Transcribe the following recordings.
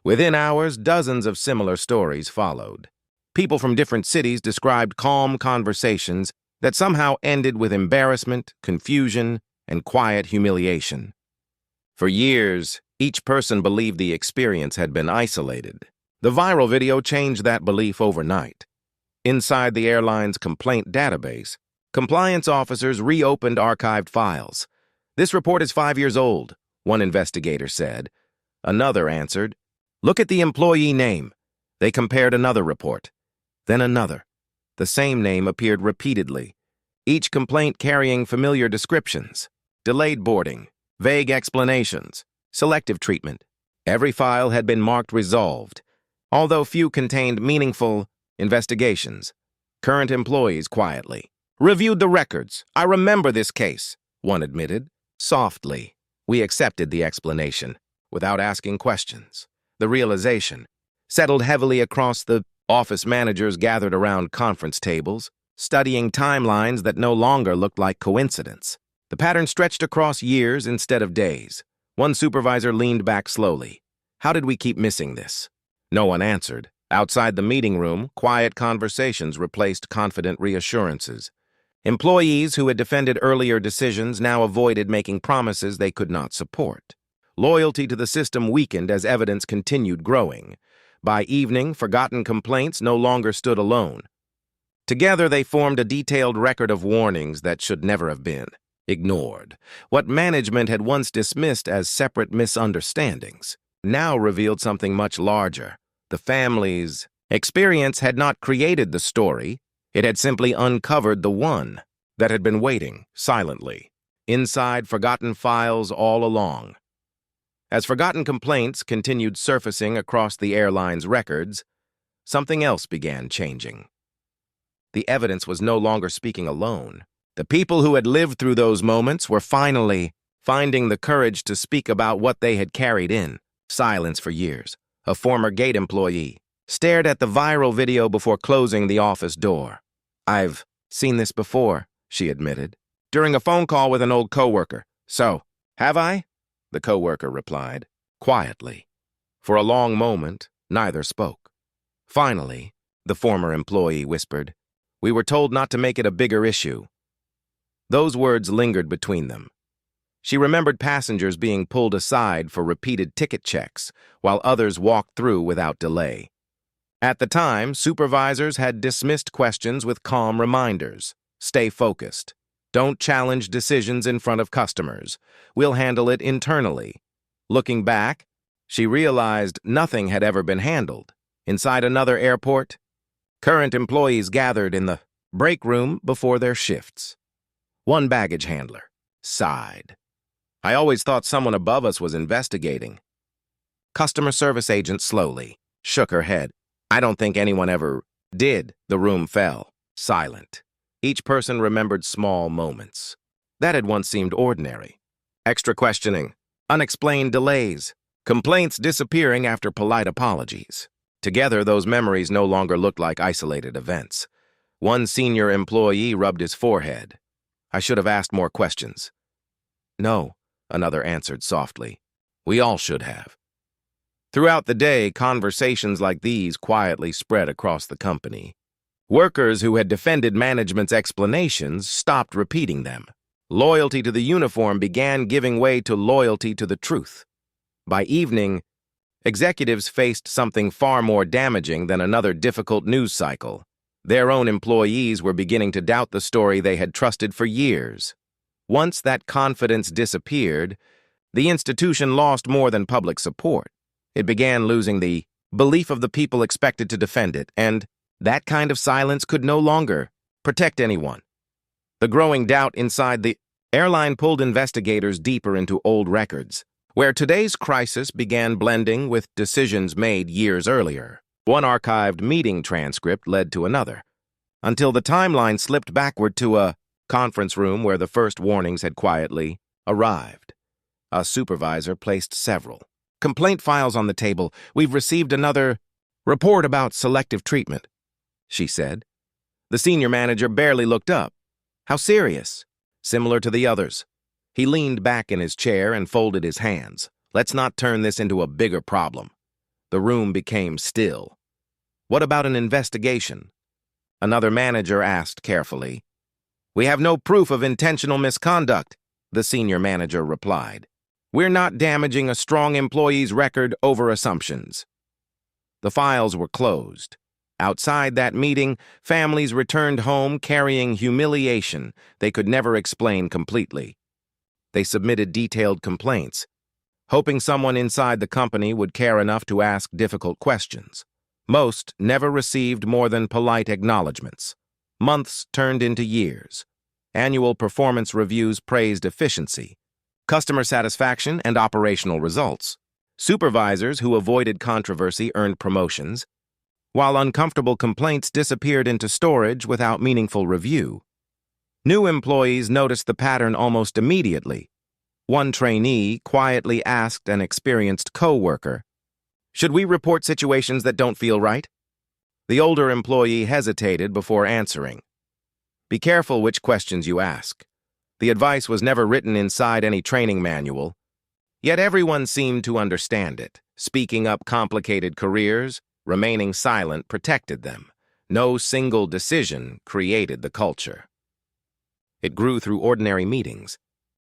Within hours, dozens of similar stories followed. People from different cities described calm conversations that somehow ended with embarrassment, confusion, and quiet humiliation. For years, each person believed the experience had been isolated. The viral video changed that belief overnight. Inside the airline's complaint database, compliance officers reopened archived files. "This report is 5 years old," one investigator said. Another answered, "Look at the employee name." They compared another report, then another. The same name appeared repeatedly, each complaint carrying familiar descriptions: delayed boarding, vague explanations, selective treatment. Every file had been marked resolved, although few contained meaningful investigations. Current employees quietly reviewed the records. "I remember this case," one admitted. Softly, we accepted the explanation, without asking questions. The realization settled heavily across the office managers gathered around conference tables, studying timelines that no longer looked like coincidence. The pattern stretched across years instead of days. One supervisor leaned back slowly. "How did we keep missing this?" No one answered. Outside the meeting room, quiet conversations replaced confident reassurances. Employees who had defended earlier decisions now avoided making promises they could not support. Loyalty to the system weakened as evidence continued growing. By evening, forgotten complaints no longer stood alone. Together, they formed a detailed record of warnings that should never have been ignored. What management had once dismissed as separate misunderstandings now revealed something much larger. The family's experience had not created the story. It had simply uncovered the one that had been waiting silently inside forgotten files all along. As forgotten complaints continued surfacing across the airline's records, something else began changing. The evidence was no longer speaking alone. The people who had lived through those moments were finally finding the courage to speak about what they had carried in silence for years. A former gate employee stared at the viral video before closing the office door. "I've seen this before," she admitted, "during a phone call with an old coworker." "So, have I?" the coworker replied, quietly. For a long moment, neither spoke. Finally, the former employee whispered, "We were told not to make it a bigger issue." Those words lingered between them. She remembered passengers being pulled aside for repeated ticket checks, while others walked through without delay. At the time, supervisors had dismissed questions with calm reminders. "Stay focused. Don't challenge decisions in front of customers. We'll handle it internally." Looking back, she realized nothing had ever been handled. Inside another airport, current employees gathered in the break room before their shifts. One baggage handler sighed. "I always thought someone above us was investigating." Customer service agent slowly shook her head. "I don't think anyone ever did." The room fell silent. Each person remembered small moments that had once seemed ordinary. Extra questioning, unexplained delays, complaints disappearing after polite apologies. Together, those memories no longer looked like isolated events. One senior employee rubbed his forehead. "I should have asked more questions." "No," another answered softly. "We all should have." Throughout the day, conversations like these quietly spread across the company. Workers who had defended management's explanations stopped repeating them. Loyalty to the uniform began giving way to loyalty to the truth. By evening, executives faced something far more damaging than another difficult news cycle. Their own employees were beginning to doubt the story they had trusted for years. Once that confidence disappeared, the institution lost more than public support. It began losing the belief of the people expected to defend it, and that kind of silence could no longer protect anyone. The growing doubt inside the airline pulled investigators deeper into old records, where today's crisis began blending with decisions made years earlier. One archived meeting transcript led to another, until the timeline slipped backward to a conference room where the first warnings had quietly arrived. A supervisor placed several complaint files on the table. "We've received another report about selective treatment," she said. The senior manager barely looked up. "How serious?" "Similar to the others." He leaned back in his chair and folded his hands. "Let's not turn this into a bigger problem." The room became still. "What about an investigation?" Another manager asked carefully. "We have no proof of intentional misconduct," the senior manager replied. "We're not damaging a strong employee's record over assumptions." The files were closed. Outside that meeting, families returned home carrying humiliation they could never explain completely. They submitted detailed complaints, hoping someone inside the company would care enough to ask difficult questions. Most never received more than polite acknowledgments. Months turned into years. Annual performance reviews praised efficiency, customer satisfaction, and operational results. Supervisors who avoided controversy earned promotions, while uncomfortable complaints disappeared into storage without meaningful review. New employees noticed the pattern almost immediately. One trainee quietly asked an experienced coworker, "Should we report situations that don't feel right?" The older employee hesitated before answering. "Be careful which questions you ask." The advice was never written inside any training manual, yet everyone seemed to understand it. Speaking up complicated careers, remaining silent protected them. No single decision created the culture. It grew through ordinary meetings,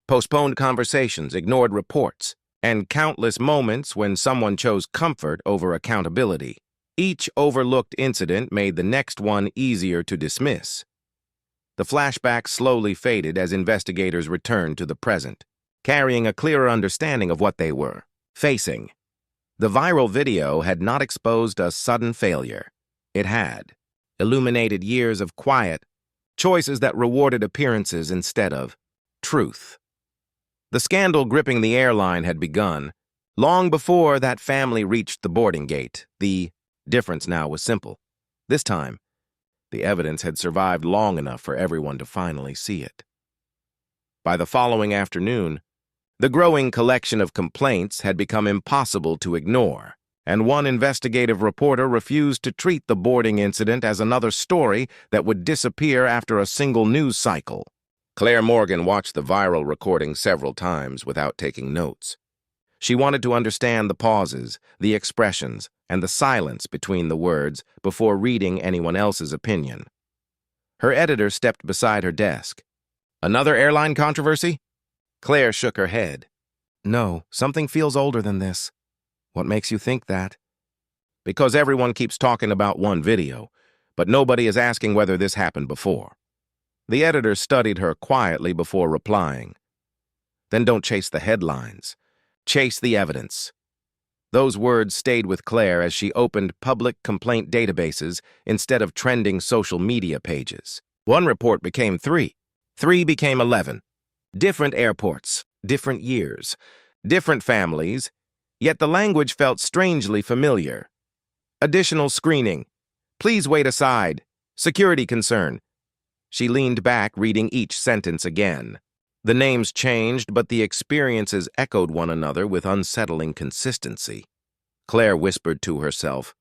postponed conversations, ignored reports, and countless moments when someone chose comfort over accountability. Each overlooked incident made the next one easier to dismiss. The flashbacks slowly faded as investigators returned to the present, carrying a clearer understanding of what they were facing. The viral video had not exposed a sudden failure. It had illuminated years of quiet, choices that rewarded appearances instead of truth. The scandal gripping the airline had begun long before that family reached the boarding gate. The difference now was simple. This time, the evidence had survived long enough for everyone to finally see it. By the following afternoon, the growing collection of complaints had become impossible to ignore, and one investigative reporter refused to treat the boarding incident as another story that would disappear after a single news cycle. Claire Morgan watched the viral recording several times without taking notes. She wanted to understand the pauses, the expressions, and the silence between the words before reading anyone else's opinion. Her editor stepped beside her desk. "Another airline controversy?" Claire shook her head. "No, something feels older than this." "What makes you think that?" "Because everyone keeps talking about one video, but nobody is asking whether this happened before." The editor studied her quietly before replying. "Then don't chase the headlines. Chase the evidence." Those words stayed with Claire as she opened public complaint databases instead of trending social media pages. One report became 3. 3 became 11. Different airports, different years, different families, yet the language felt strangely familiar. "Additional screening. Please wait aside. Security concern." She leaned back, reading each sentence again. The names changed, but the experiences echoed one another with unsettling consistency. Claire whispered to herself,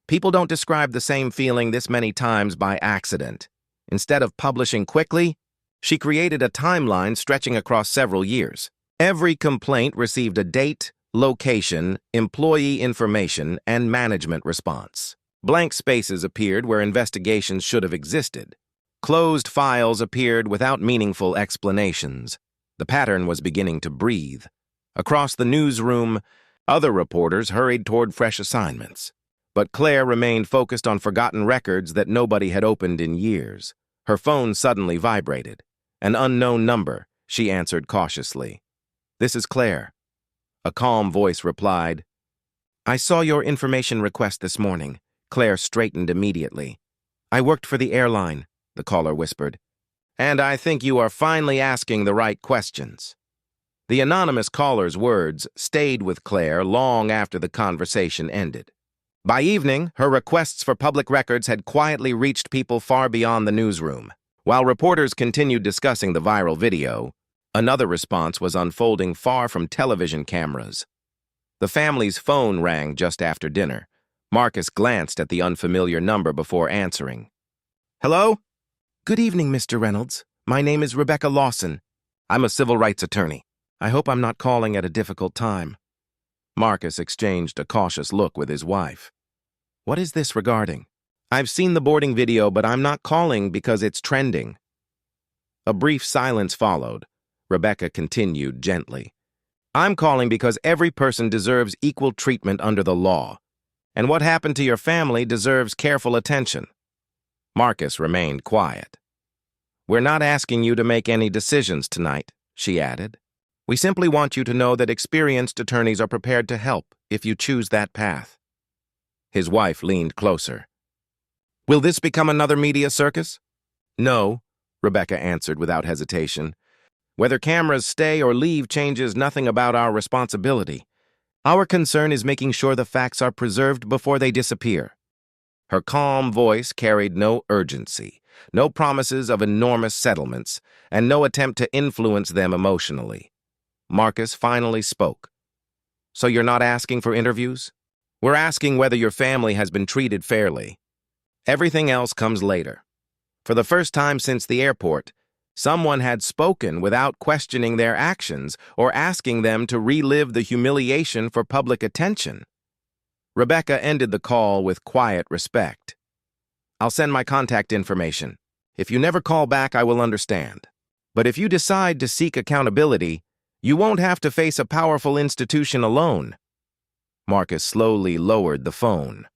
"People don't describe the same feeling this many times by accident." Instead of publishing quickly, she created a timeline stretching across several years. Every complaint received a date, location, employee information, and management response. Blank spaces appeared where investigations should have existed. Closed files appeared without meaningful explanations. The pattern was beginning to breathe. Across the newsroom, other reporters hurried toward fresh assignments. But Claire remained focused on forgotten records that nobody had opened in years. Her phone suddenly vibrated. An unknown number, she answered cautiously. "This is Claire." A calm voice replied. "I saw your information request this morning." Claire straightened immediately. "I worked for the airline," the caller whispered. "And I think you are finally asking the right questions." The anonymous caller's words stayed with Claire long after the conversation ended. By evening, her requests for public records had quietly reached people far beyond the newsroom. While reporters continued discussing the viral video, another response was unfolding far from television cameras. The family's phone rang just after dinner. Marcus glanced at the unfamiliar number before answering. "Hello?" "Good evening, Mr. Reynolds. My name is Rebecca Lawson. I'm a civil rights attorney. I hope I'm not calling at a difficult time." Marcus exchanged a cautious look with his wife. What is this regarding? I've seen the boarding video, but I'm not calling because it's trending. A brief silence followed. Rebecca continued gently. I'm calling because every person deserves equal treatment under the law, and what happened to your family deserves careful attention. Marcus remained quiet. We're not asking you to make any decisions tonight, she added. We simply want you to know that experienced attorneys are prepared to help if you choose that path. His wife leaned closer. Will this become another media circus? No, Rebecca answered without hesitation. Whether cameras stay or leave changes nothing about our responsibility. Our concern is making sure the facts are preserved before they disappear. Her calm voice carried no urgency, no promises of enormous settlements, and no attempt to influence them emotionally. Marcus finally spoke. So you're not asking for interviews? We're asking whether your family has been treated fairly. Everything else comes later. For the first time since the airport, someone had spoken without questioning their actions or asking them to relive the humiliation for public attention. Rebecca ended the call with quiet respect. I'll send my contact information. If you never call back, I will understand. But if you decide to seek accountability, you won't have to face a powerful institution alone. Marcus slowly lowered the phone.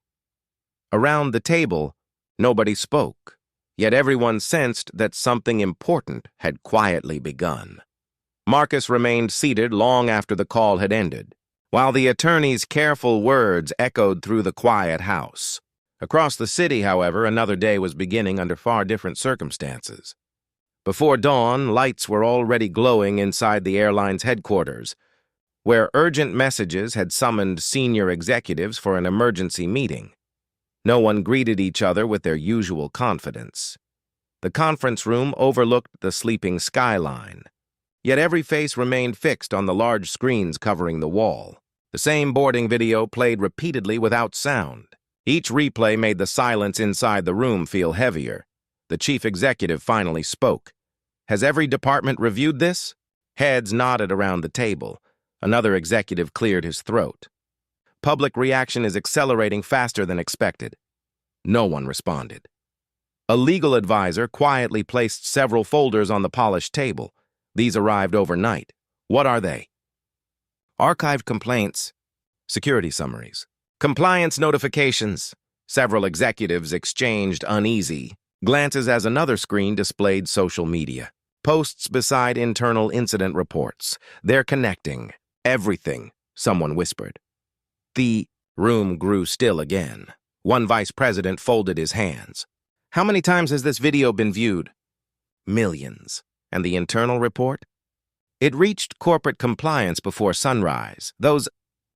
Around the table, nobody spoke, yet everyone sensed that something important had quietly begun. Marcus remained seated long after the call had ended, while the attorney's careful words echoed through the quiet house. Across the city, however, another day was beginning under far different circumstances. Before dawn, lights were already glowing inside the airline's headquarters, where urgent messages had summoned senior executives for an emergency meeting. No one greeted each other with their usual confidence. The conference room overlooked the sleeping skyline, yet every face remained fixed on the large screens covering the wall. The same boarding video played repeatedly without sound. Each replay made the silence inside the room feel heavier. The chief executive finally spoke. Has every department reviewed this? Heads nodded around the table. Another executive cleared his throat. Public reaction is accelerating faster than expected. No one responded. A legal advisor quietly placed several folders on the polished table. These arrived overnight. What are they? Archived complaints, security summaries, compliance notifications. Several executives exchanged uneasy glances as another screen displayed social media. Posts beside internal incident reports. They're connecting. Everything, someone whispered. The room grew still again. One vice president folded his hands. How many times has this video been viewed? Millions. And the internal report? It reached corporate compliance before sunrise. Those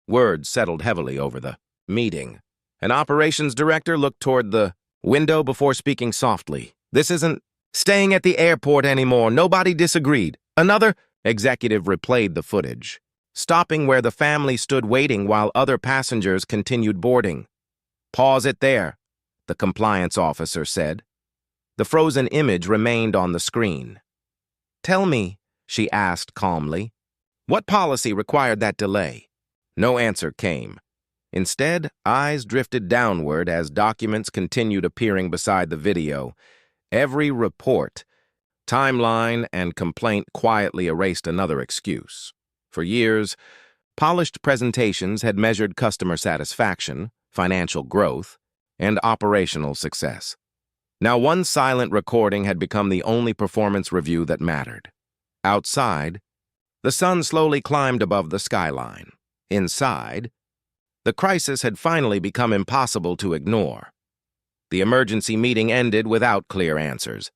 words settled heavily over the meeting. An operations director looked toward the window before speaking softly. This isn't staying at the airport anymore. Nobody disagreed. Another executive replayed the footage, stopping where the family stood waiting while other passengers continued boarding. Pause it there, the compliance officer said. The frozen image remained on the screen. Tell me, she asked calmly, what policy required that delay? No answer came. Instead, eyes drifted downward as documents continued appearing beside the video. Every report, timeline, and complaint quietly erased another excuse. For years, polished presentations had measured customer satisfaction, financial growth, and operational success. Now one silent recording had become the only performance review that mattered. Outside, the sun slowly climbed above the skyline. Inside, the crisis had finally become impossible to ignore. The emergency meeting ended without clear answers,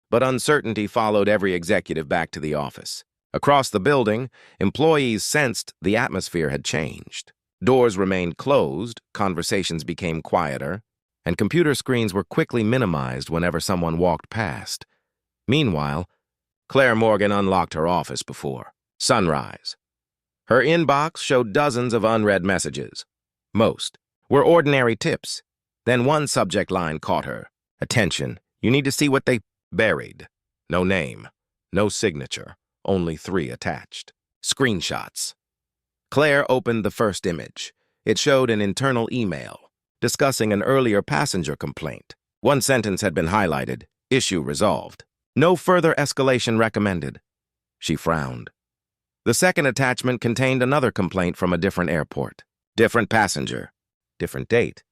but uncertainty followed every executive back to the office. Across the building, employees sensed the atmosphere had changed. Doors remained closed, conversations became quieter, and computer screens were quickly minimized whenever someone walked past. Meanwhile, Claire Morgan unlocked her office before sunrise. Her inbox showed dozens of unread messages. Most were ordinary tips. Then one subject line caught her. Attention, you need to see what they buried. No name, no signature, only 3 attached. Screenshots. Claire opened the first image. It showed an internal email discussing an earlier passenger complaint. One sentence had been highlighted, issue resolved. No further escalation recommended. She frowned. The second attachment contained another complaint from a different airport. Different passenger. Different date.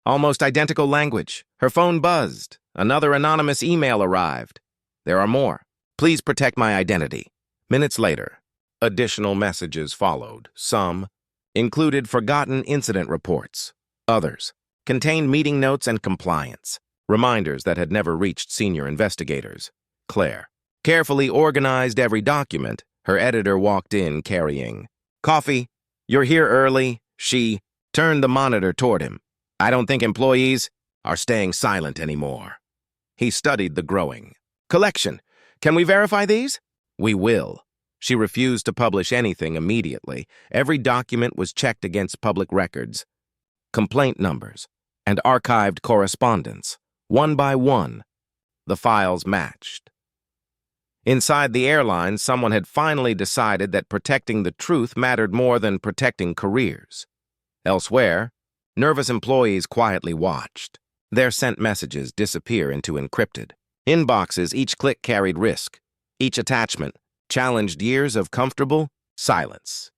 Almost identical language. Her phone buzzed. Another anonymous email arrived. There are more. Please protect my identity. Minutes later, additional messages followed. Some included forgotten incident reports. Others contained meeting notes and compliance. Reminders that had never reached senior investigators. Claire carefully organized every document. Her editor walked in carrying coffee. You're here early. She turned the monitor toward him. I don't think employees are staying silent anymore. He studied the growing collection. Can we verify these? We will. She refused to publish anything immediately. Every document was checked against public records, complaint numbers, and archived correspondence. One by one, the files matched. Inside the airline, someone had finally decided that protecting the truth mattered more than protecting careers. Elsewhere, nervous employees quietly watched. Their sent messages disappear into encrypted inboxes. Each click carried risk. Each attachment challenged years of comfortable silence.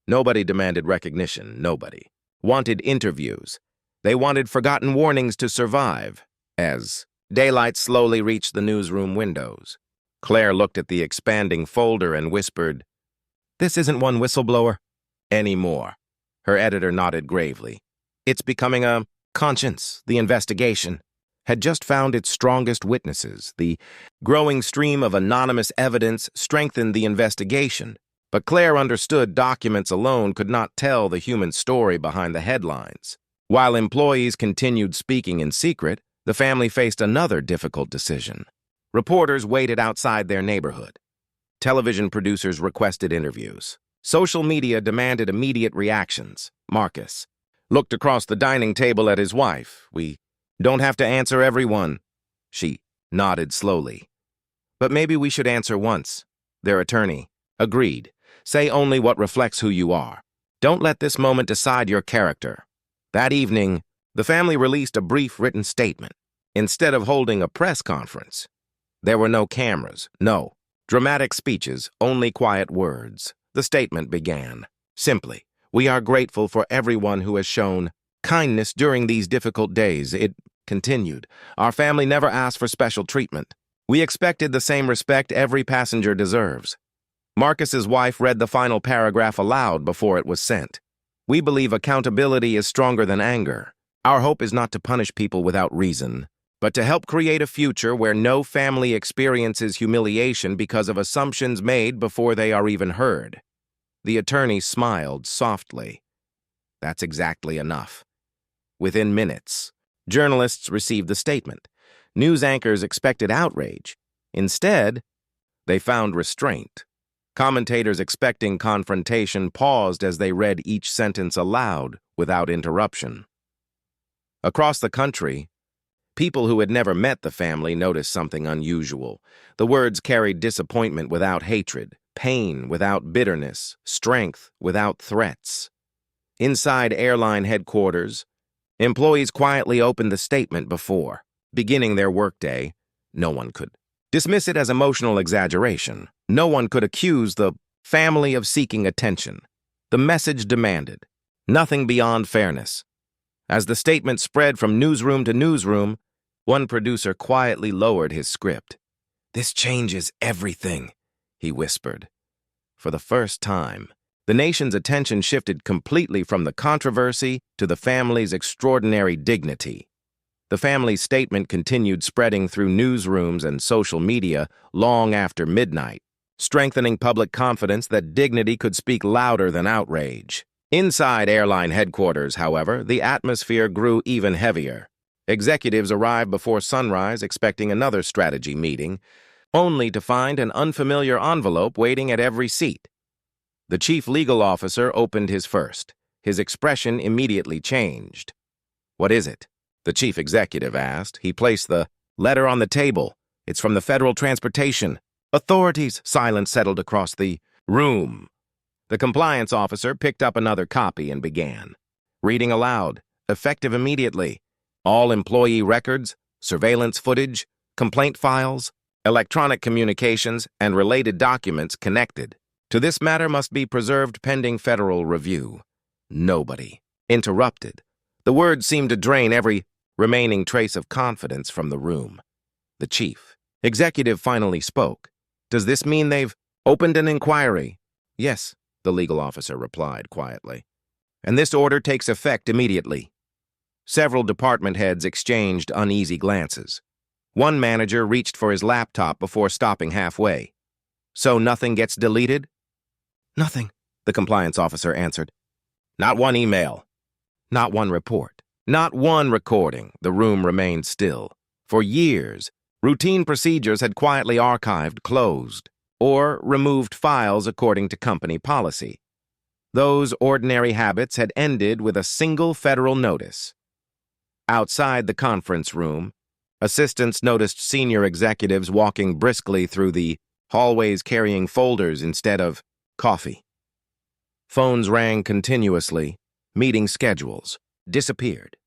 Nobody demanded recognition. Nobody wanted interviews. They wanted forgotten warnings to survive. As daylight slowly reached the newsroom windows, Claire looked at the expanding folder and whispered, "This isn't one whistleblower anymore." Her editor nodded gravely. It's becoming a conscience. The investigation had just found its strongest witnesses. The growing stream of anonymous evidence strengthened the investigation, but Claire understood documents alone could not tell the human story behind the headlines. While employees continued speaking in secret, the family faced another difficult decision. Reporters waited outside their neighborhood. Television producers requested interviews. Social media demanded immediate reactions. Marcus looked across the dining table at his wife. We don't have to answer everyone. She nodded slowly. But maybe we should answer once. Their attorney agreed. Say only what reflects who you are. Don't let this moment decide your character. That evening, the family released a brief written statement. Instead of holding a press conference, there were no cameras, no dramatic speeches, only quiet words. The statement began simply, "We are grateful for everyone who has shown kindness during these difficult days." It continued, "Our family never asked for special treatment. We expected the same respect every passenger deserves." Marcus's wife read the final paragraph aloud before it was sent. "We believe accountability is stronger than anger. Our hope is not to punish people without reason, but to help create a future where no family experiences humiliation because of assumptions made before they are even heard." The attorney smiled softly. That's exactly enough. Within minutes, journalists received the statement. News anchors expected outrage. Instead, they found restraint. Commentators expecting confrontation paused as they read each sentence aloud without interruption. Across the country, people who had never met the family noticed something unusual. The words carried disappointment without hatred, pain without bitterness, strength without threats. Inside airline headquarters, employees quietly opened the statement before beginning their workday. No one could dismiss it as emotional exaggeration. No one could accuse the family of seeking attention. The message demanded nothing beyond fairness. As the statement spread from newsroom to newsroom, one producer quietly lowered his script. "This changes everything," he whispered. For the first time, the nation's attention shifted completely from the controversy to the family's extraordinary dignity. The family's statement continued spreading through newsrooms and social media long after midnight, strengthening public confidence that dignity could speak louder than outrage. Inside airline headquarters, however, the atmosphere grew even heavier. Executives arrived before sunrise expecting another strategy meeting, only to find an unfamiliar envelope waiting at every seat. The chief legal officer opened his first. His expression immediately changed. "What is it?" the chief executive asked. He placed the letter on the table. "It's from the Federal Transportation Authorities." Silence settled across the room. The compliance officer picked up another copy and began. Reading aloud, effective immediately. All employee records, surveillance footage, complaint files, electronic communications, and related documents connected to this matter must be preserved pending federal review. Nobody interrupted. The words seemed to drain every remaining trace of confidence from the room. The chief executive finally spoke. "Does this mean they've opened an inquiry?" "Yes," the legal officer replied quietly. "And this order takes effect immediately." Several department heads exchanged uneasy glances. One manager reached for his laptop before stopping halfway. "So nothing gets deleted?" "Nothing," the compliance officer answered. "Not one email. Not one report. Not one recording." The room remained still. For years, routine procedures had quietly archived, closed, or removed files according to company policy. Those ordinary habits had ended with a single federal notice. Outside the conference room, assistants noticed senior executives walking briskly through the hallways carrying folders instead of coffee. Phones rang continuously. Meeting schedules disappeared.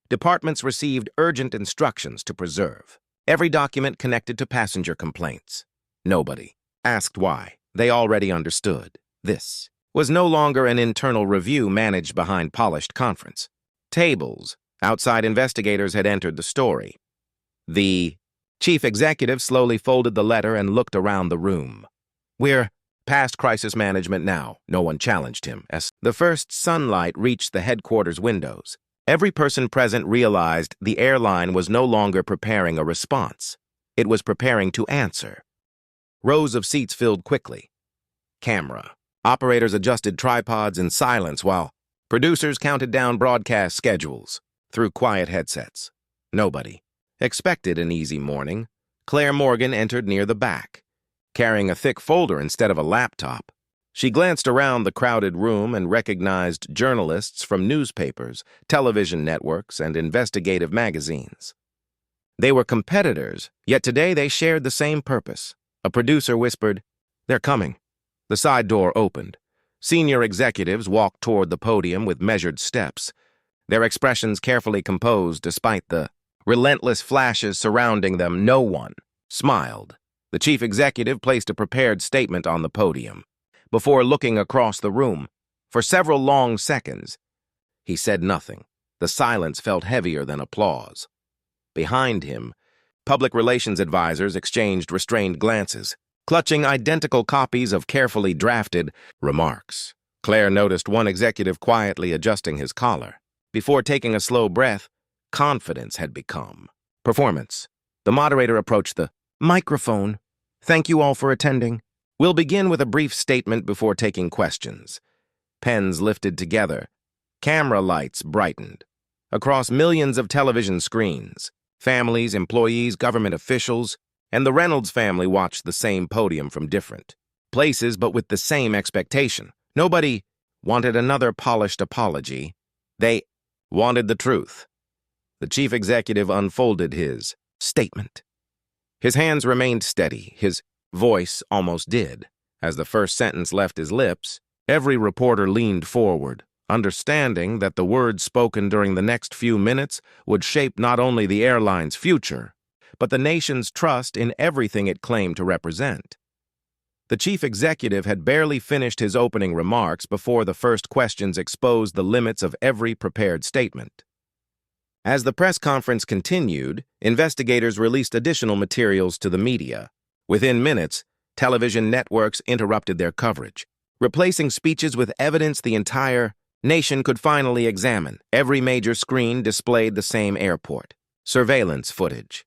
Departments received urgent instructions to preserve every document connected to passenger complaints. Nobody asked why. They already understood. This was no longer an internal review managed behind polished conference tables. Outside investigators had entered the story. The chief executive slowly folded the letter and looked around the room. "We're past crisis management now," no one challenged him. As the first sunlight reached the headquarters windows, every person present realized the airline was no longer preparing a response. It was preparing to answer. Rows of seats filled quickly. Camera. Operators adjusted tripods in silence while producers counted down broadcast schedules through quiet headsets. Nobody expected an easy morning. Claire Morgan entered near the back, carrying a thick folder instead of a laptop. She glanced around the crowded room and recognized journalists from newspapers, television networks, and investigative magazines. They were competitors, yet today they shared the same purpose. A producer whispered, "They're coming." The side door opened. Senior executives walked toward the podium with measured steps, their expressions carefully composed despite the relentless flashes surrounding them. No one smiled. The chief executive placed a prepared statement on the podium. Before looking across the room, for several long seconds, he said nothing. The silence felt heavier than applause. Behind him, public relations advisors exchanged restrained glances, clutching identical copies of carefully drafted remarks. Claire noticed one executive quietly adjusting his collar. Before taking a slow breath, confidence had become performance. The moderator approached the microphone. "Thank you all for attending. We'll begin with a brief statement before taking questions." Pens lifted together. Camera lights brightened. Across millions of television screens, families, employees, government officials, and the Reynolds family watched the same podium from different places but with the same expectation. Nobody wanted another polished apology. They wanted the truth. The chief executive unfolded his statement. His hands remained steady. His voice almost did. As the first sentence left his lips, every reporter leaned forward, understanding that the words spoken during the next few minutes would shape not only the airline's future, but the nation's trust in everything it claimed to represent. The chief executive had barely finished his opening remarks before the first questions exposed the limits of every prepared statement. As the press conference continued, investigators released additional materials to the media. Within minutes, television networks interrupted their coverage, replacing speeches with evidence the entire nation could finally examine. Every major screen displayed the same airport surveillance footage.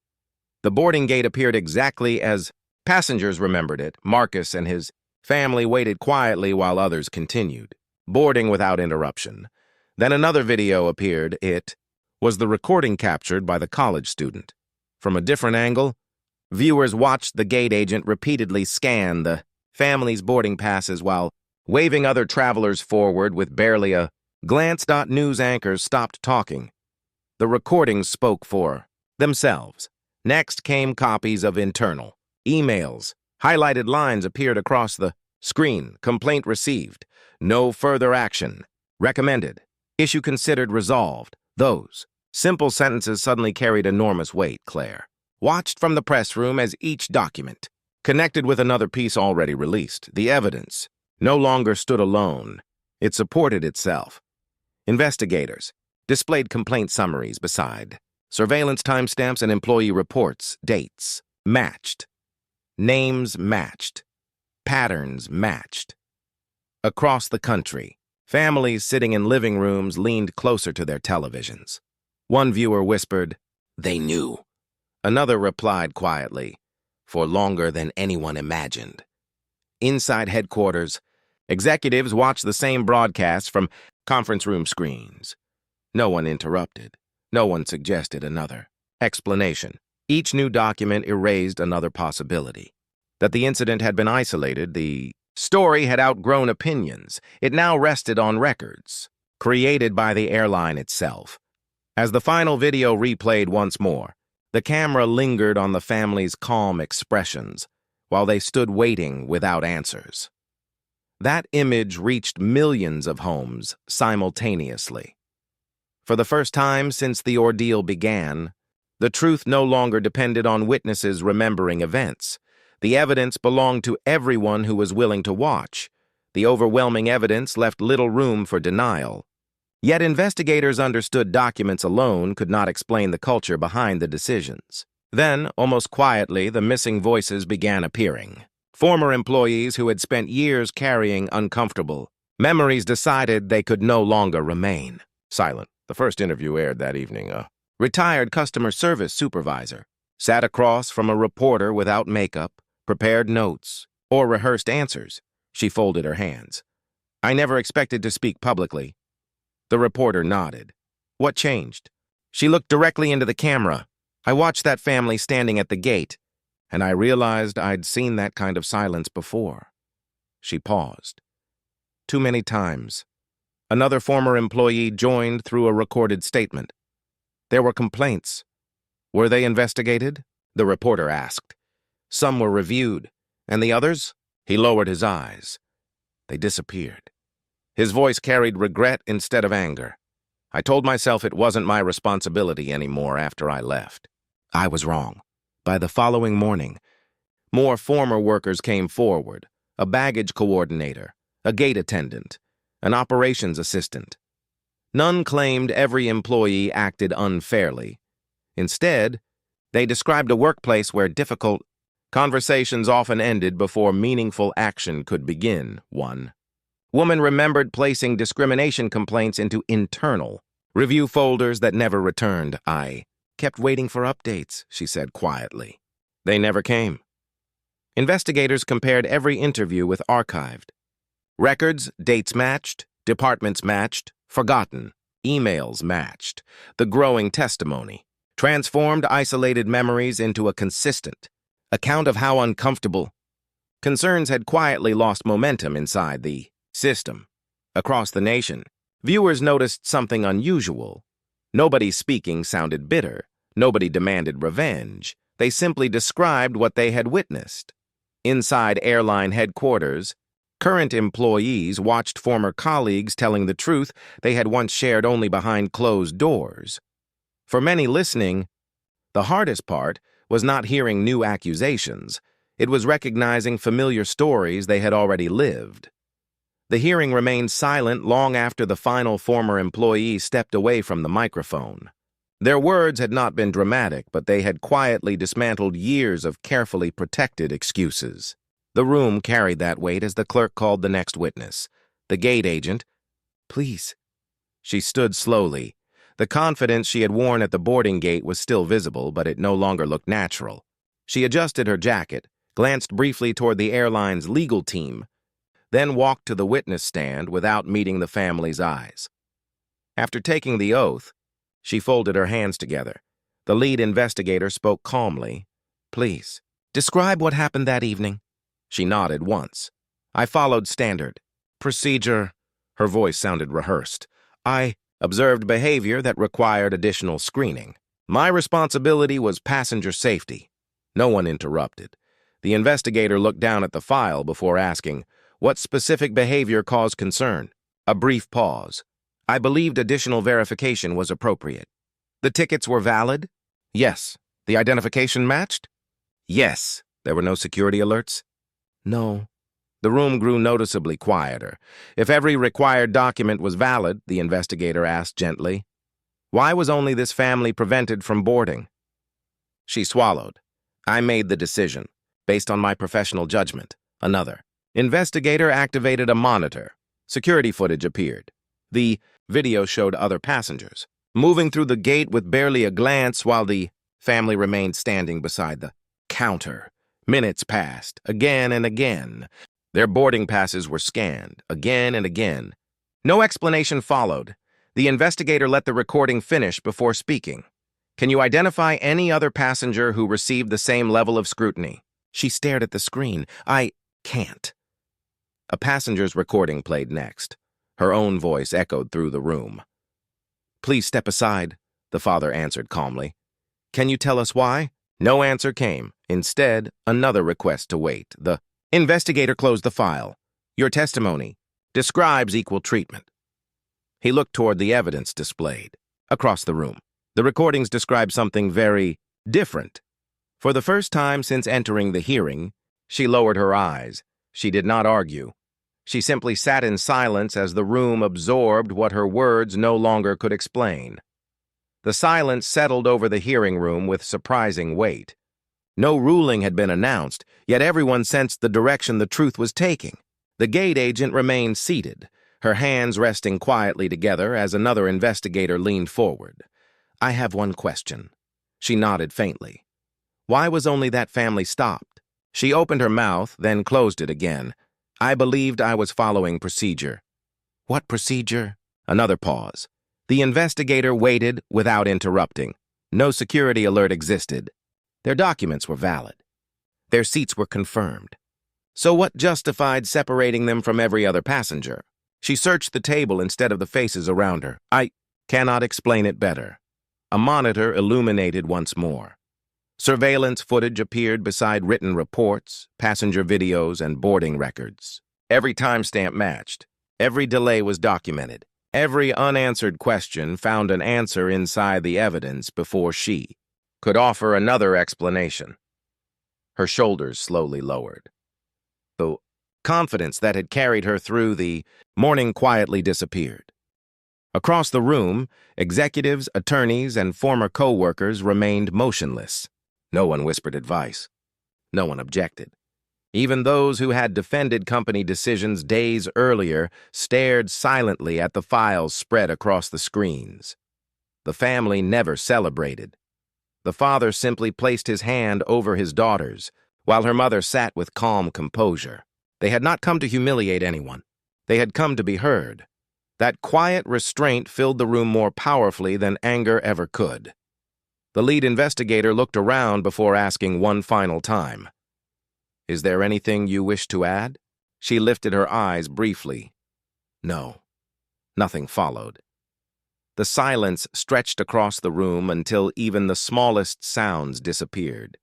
The boarding gate appeared exactly as passengers remembered it. Marcus and his family waited quietly while others continued, boarding without interruption. Then another video appeared. It was the recording captured by the college student. From a different angle, viewers watched the gate agent repeatedly scan the family's boarding passes while waving other travelers forward with barely a glance. News anchors stopped talking. The recordings spoke for themselves. Next came copies of internal emails. Highlighted lines appeared across the Screen, complaint received. No further action. Recommended. Issue considered resolved. Those simple sentences suddenly carried enormous weight, Claire. Watched from the press room as each document, connected with another piece already released. The evidence no longer stood alone. It supported itself. Investigators displayed complaint summaries beside. Surveillance timestamps and employee reports, dates, matched. Names matched. Patterns matched. Across the country, families sitting in living rooms leaned closer to their televisions. One viewer whispered, "They knew." Another replied quietly, "For longer than anyone imagined." Inside headquarters, executives watched the same broadcast from conference room screens. No one interrupted. No one suggested another explanation. Each new document erased another possibility. That the incident had been isolated, the story had outgrown opinions. It now rested on records, created by the airline itself. As the final video replayed once more, the camera lingered on the family's calm expressions while they stood waiting without answers. That image reached millions of homes simultaneously. For the first time since the ordeal began, the truth no longer depended on witnesses remembering events. The evidence belonged to everyone who was willing to watch. The overwhelming evidence left little room for denial. Yet investigators understood documents alone could not explain the culture behind the decisions. Then, almost quietly, the missing voices began appearing. Former employees who had spent years carrying uncomfortable memories decided they could no longer remain silent. The first interview aired that evening. A retired customer service supervisor sat across from a reporter without makeup, prepared notes, or rehearsed answers. She folded her hands. "I never expected to speak publicly." The reporter nodded. "What changed?" She looked directly into the camera. "I watched that family standing at the gate, and I realized I'd seen that kind of silence before." She paused. "Too many times." Another former employee joined through a recorded statement. "There were complaints. Were they investigated?" the reporter asked. "Some were reviewed, and the others?" He lowered his eyes. "They disappeared." His voice carried regret instead of anger. "I told myself it wasn't my responsibility anymore after I left. I was wrong." By the following morning, more former workers came forward: a baggage coordinator, a gate attendant, an operations assistant. None claimed every employee acted unfairly. Instead, they described a workplace where difficult conversations often ended before meaningful action could begin. One woman remembered placing discrimination complaints into internal review folders that never returned. "I kept waiting for updates," she said quietly. "They never came." Investigators compared every interview with archived. Records, dates matched, departments matched, forgotten, emails matched. The growing testimony transformed isolated memories into a consistent account of how uncomfortable concerns had quietly lost momentum inside the system. Across the nation, viewers noticed something unusual. Nobody speaking sounded bitter. Nobody demanded revenge. They simply described what they had witnessed. Inside airline headquarters, current employees watched former colleagues telling the truth they had once shared only behind closed doors. For many listening, the hardest part was not hearing new accusations. It was recognizing familiar stories they had already lived. The hearing remained silent long after the final former employee stepped away from the microphone. Their words had not been dramatic, but they had quietly dismantled years of carefully protected excuses. The room carried that weight as the clerk called the next witness. The gate agent. "Please." She stood slowly. The confidence she had worn at the boarding gate was still visible, but it no longer looked natural. She adjusted her jacket, glanced briefly toward the airline's legal team, then walked to the witness stand without meeting the family's eyes. After taking the oath, she folded her hands together. The lead investigator spoke calmly. "Please, describe what happened that evening." She nodded once. "I followed standard procedure." Her voice sounded rehearsed. "I observed behavior that required additional screening. My responsibility was passenger safety." No one interrupted. The investigator looked down at the file before asking, What specific behavior caused concern? A brief pause. I believed additional verification was appropriate. The tickets were valid? Yes. The identification matched? Yes. There were no security alerts? No. The room grew noticeably quieter. If every required document was valid, the investigator asked gently, why was only this family prevented from boarding? She swallowed. I made the decision, based on my professional judgment. Another. Investigator activated a monitor. Security footage appeared. The video showed other passengers, moving through the gate with barely a glance while the family remained standing beside the counter. Minutes passed, again and again. Their boarding passes were scanned, again and again. No explanation followed. The investigator let the recording finish before speaking. Can you identify any other passenger who received the same level of scrutiny? She stared at the screen. I can't. A passenger's recording played next. Her own voice echoed through the room. Please step aside, the father answered calmly. Can you tell us why? No answer came. Instead, another request to wait. The investigator closed the file. Your testimony describes equal treatment. He looked toward the evidence displayed across the room. The recordings described something very different. For the first time since entering the hearing, she lowered her eyes. She did not argue. She simply sat in silence as the room absorbed what her words no longer could explain. The silence settled over the hearing room with surprising weight. No ruling had been announced, yet everyone sensed the direction the truth was taking. The gate agent remained seated, her hands resting quietly together as another investigator leaned forward. I have one question. She nodded faintly. Why was only that family stopped? She opened her mouth, then closed it again. I believed I was following procedure. What procedure? Another pause. The investigator waited without interrupting. No security alert existed. Their documents were valid. Their seats were confirmed. So what justified separating them from every other passenger? She searched the table instead of the faces around her. I cannot explain it better. A monitor illuminated once more. Surveillance footage appeared beside written reports, passenger videos, and boarding records. Every timestamp matched. Every delay was documented. Every unanswered question found an answer inside the evidence before she could offer another explanation. Her shoulders slowly lowered. The confidence that had carried her through the morning quietly disappeared. Across the room, executives, attorneys, and former co-workers remained motionless. No one whispered advice. No one objected. Even those who had defended company decisions days earlier stared silently at the files spread across the screens. The family never celebrated. The father simply placed his hand over his daughter's, while her mother sat with calm composure. They had not come to humiliate anyone. They had come to be heard. That quiet restraint filled the room more powerfully than anger ever could. The lead investigator looked around before asking one final time. Is there anything you wish to add? She lifted her eyes briefly. No. Nothing followed. The silence stretched across the room until even the smallest sounds disappeared.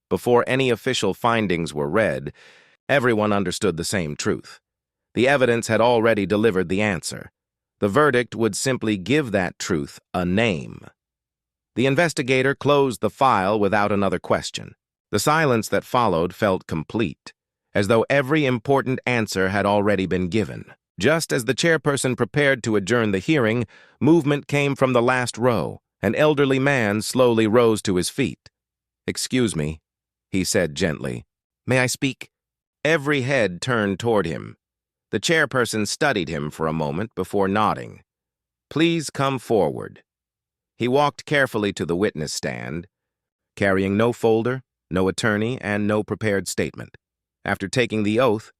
Before any official findings were read, everyone understood the same truth. The evidence had already delivered the answer. The verdict would simply give that truth a name. The investigator closed the file without another question. The silence that followed felt complete, as though every important answer had already been given. Just as the chairperson prepared to adjourn the hearing, movement came from the last row. An elderly man slowly rose to his feet. "Excuse me," he said gently. "May I speak?" Every head turned toward him. The chairperson studied him for a moment before nodding. "Please come forward." He walked carefully to the witness stand, carrying no folder, no attorney, and no prepared statement. After taking the oath,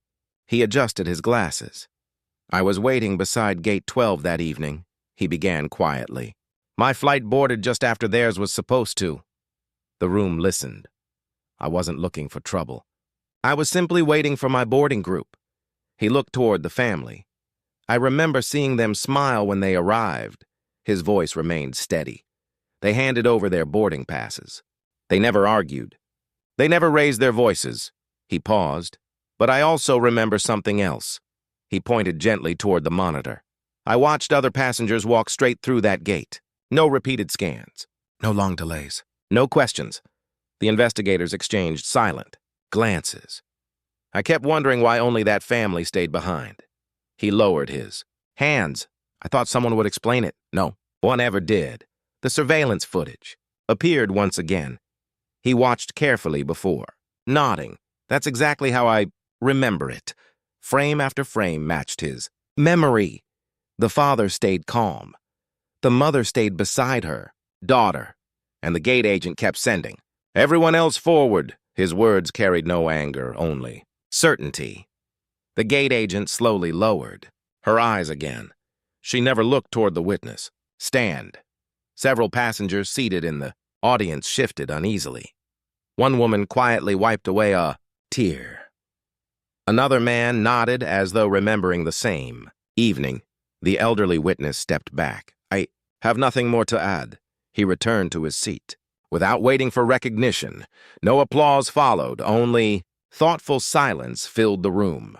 he adjusted his glasses. "I was waiting beside Gate 12 that evening," he began quietly. "My flight boarded just after theirs was supposed to." The room listened. "I wasn't looking for trouble. I was simply waiting for my boarding group." He looked toward the family. "I remember seeing them smile when they arrived." His voice remained steady. They handed over their boarding passes. They never argued. They never raised their voices. He paused. But I also remember something else. He pointed gently toward the monitor. I watched other passengers walk straight through that gate. No repeated scans. No long delays. No questions. The investigators exchanged silent glances. I kept wondering why only that family stayed behind. He lowered his hands. I thought someone would explain it. No, one ever did. The surveillance footage appeared once again. He watched carefully before, nodding. That's exactly how I remember it. Frame after frame matched his memory. The father stayed calm. The mother stayed beside her, daughter, and the gate agent kept sending. Everyone else forward. His words carried no anger, only certainty. The gate agent slowly lowered her eyes again. She never looked toward the witness. Stand. Several passengers seated in the audience shifted uneasily. One woman quietly wiped away a tear. Another man nodded as though remembering the same evening. The elderly witness stepped back. I have nothing more to add. He returned to his seat. Without waiting for recognition, no applause followed, only thoughtful silence filled the room.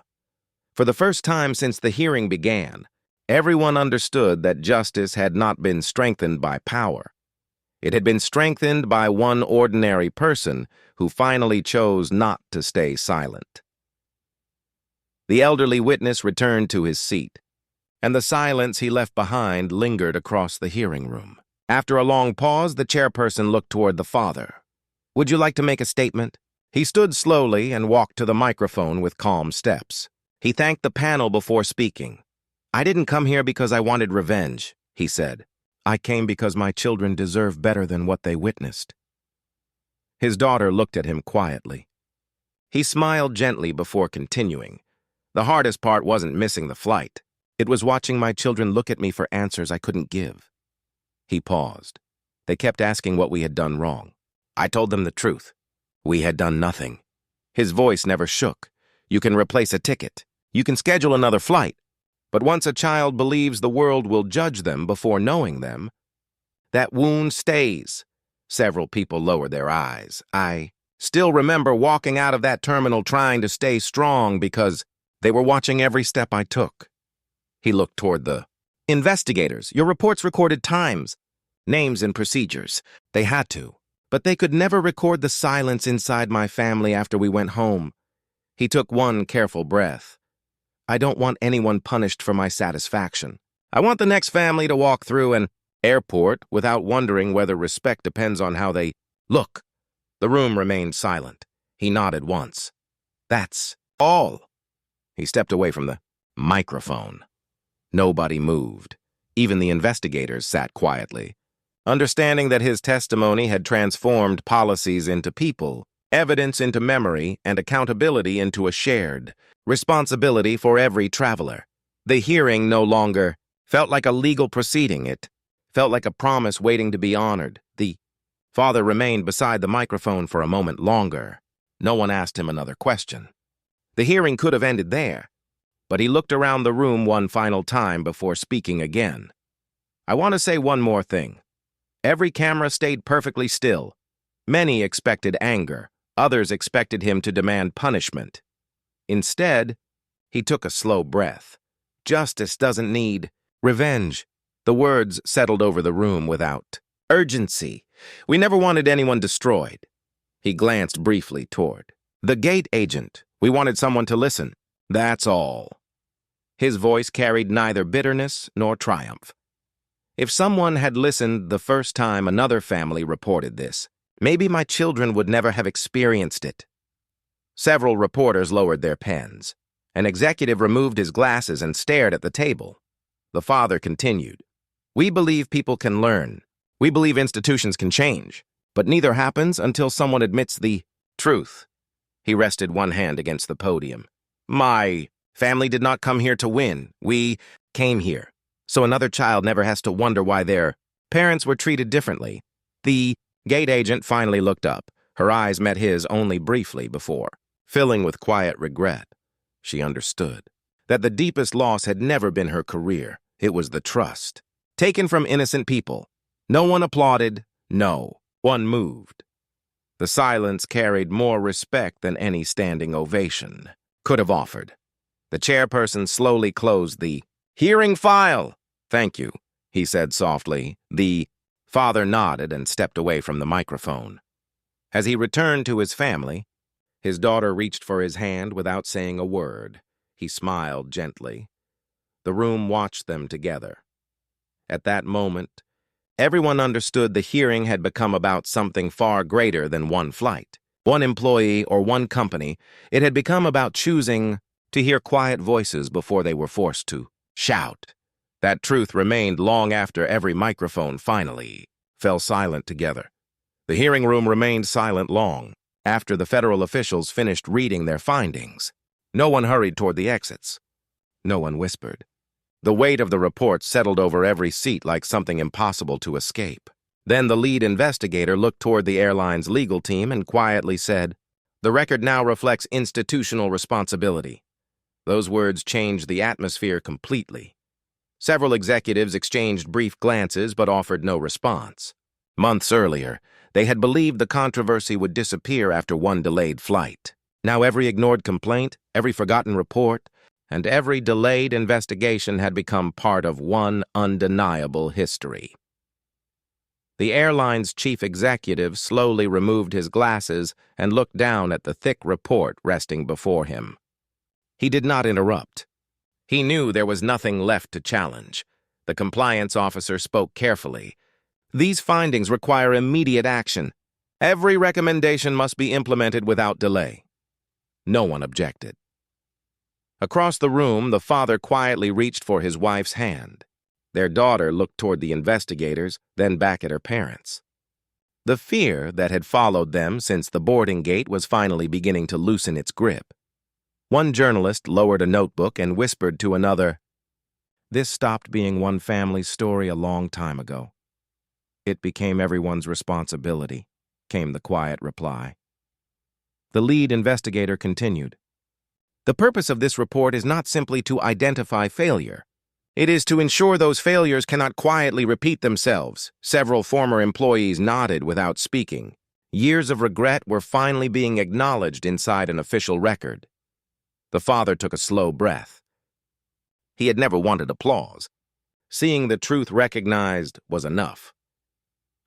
For the first time since the hearing began, everyone understood that justice had not been strengthened by power. It had been strengthened by one ordinary person who finally chose not to stay silent. The elderly witness returned to his seat, and the silence he left behind lingered across the hearing room. After a long pause, the chairperson looked toward the father. Would you like to make a statement? He stood slowly and walked to the microphone with calm steps. He thanked the panel before speaking. I didn't come here because I wanted revenge, he said. I came because my children deserve better than what they witnessed. His daughter looked at him quietly. He smiled gently before continuing. The hardest part wasn't missing the flight. It was watching my children look at me for answers I couldn't give. He paused. They kept asking what we had done wrong. I told them the truth. We had done nothing. His voice never shook. You can replace a ticket. You can schedule another flight. But once a child believes the world will judge them before knowing them, that wound stays. Several people lowered their eyes. I still remember walking out of that terminal trying to stay strong because they were watching every step I took. He looked toward the investigators. Your reports recorded times, names, and procedures. They had to, but they could never record the silence inside my family after we went home. He took one careful breath. I don't want anyone punished for my satisfaction. I want the next family to walk through an airport without wondering whether respect depends on how they look. The room remained silent. He nodded once. That's all. He stepped away from the microphone. Nobody moved. Even the investigators sat quietly. Understanding that his testimony had transformed policies into people, evidence into memory, and accountability into a shared responsibility for every traveler. The hearing no longer felt like a legal proceeding. It felt like a promise waiting to be honored. The father remained beside the microphone for a moment longer. No one asked him another question. The hearing could have ended there, but he looked around the room one final time before speaking again. I want to say one more thing. Every camera stayed perfectly still. Many expected anger. Others expected him to demand punishment. Instead, he took a slow breath. Justice doesn't need revenge. The words settled over the room without urgency. We never wanted anyone destroyed. He glanced briefly toward the gate agent. We wanted someone to listen. That's all. His voice carried neither bitterness nor triumph. If someone had listened the first time another family reported this, maybe my children would never have experienced it. Several reporters lowered their pens. An executive removed his glasses and stared at the table. The father continued. We believe people can learn. We believe institutions can change. But neither happens until someone admits the truth. He rested one hand against the podium. My family did not come here to win. We came here. So another child never has to wonder why their parents were treated differently. The gate agent finally looked up. Her eyes met his only briefly before, filling with quiet regret. She understood that the deepest loss had never been her career. It was the trust, taken from innocent people. No one applauded. No one moved. The silence carried more respect than any standing ovation. could have offered. The chairperson slowly closed the hearing file. "Thank you," he said softly. The father nodded and stepped away from the microphone. As he returned to his family, his daughter reached for his hand without saying a word. He smiled gently. The room watched them together. At that moment, everyone understood the hearing had become about something far greater than one flight, one employee, or one company. It had become about choosing to hear quiet voices before they were forced to shout. That truth remained long after every microphone finally fell silent together. The hearing room remained silent long after the federal officials finished reading their findings. No one hurried toward the exits. No one whispered. The weight of the report settled over every seat like something impossible to escape. Then the lead investigator looked toward the airline's legal team and quietly said, "The record now reflects institutional responsibility." Those words changed the atmosphere completely. Several executives exchanged brief glances but offered no response. Months earlier, they had believed the controversy would disappear after one delayed flight. Now every ignored complaint, every forgotten report, and every delayed investigation had become part of one undeniable history. The airline's chief executive slowly removed his glasses and looked down at the thick report resting before him. He did not interrupt. He knew there was nothing left to challenge. The compliance officer spoke carefully. "These findings require immediate action. Every recommendation must be implemented without delay." No one objected. Across the room, the father quietly reached for his wife's hand. Their daughter looked toward the investigators, then back at her parents. The fear that had followed them since the boarding gate was finally beginning to loosen its grip. One journalist lowered a notebook and whispered to another, "This stopped being one family's story a long time ago. It became everyone's responsibility," came the quiet reply. The lead investigator continued, "The purpose of this report is not simply to identify failure. It is to ensure those failures cannot quietly repeat themselves." Several former employees nodded without speaking. Years of regret were finally being acknowledged inside an official record. The father took a slow breath. He had never wanted applause. Seeing the truth recognized was enough.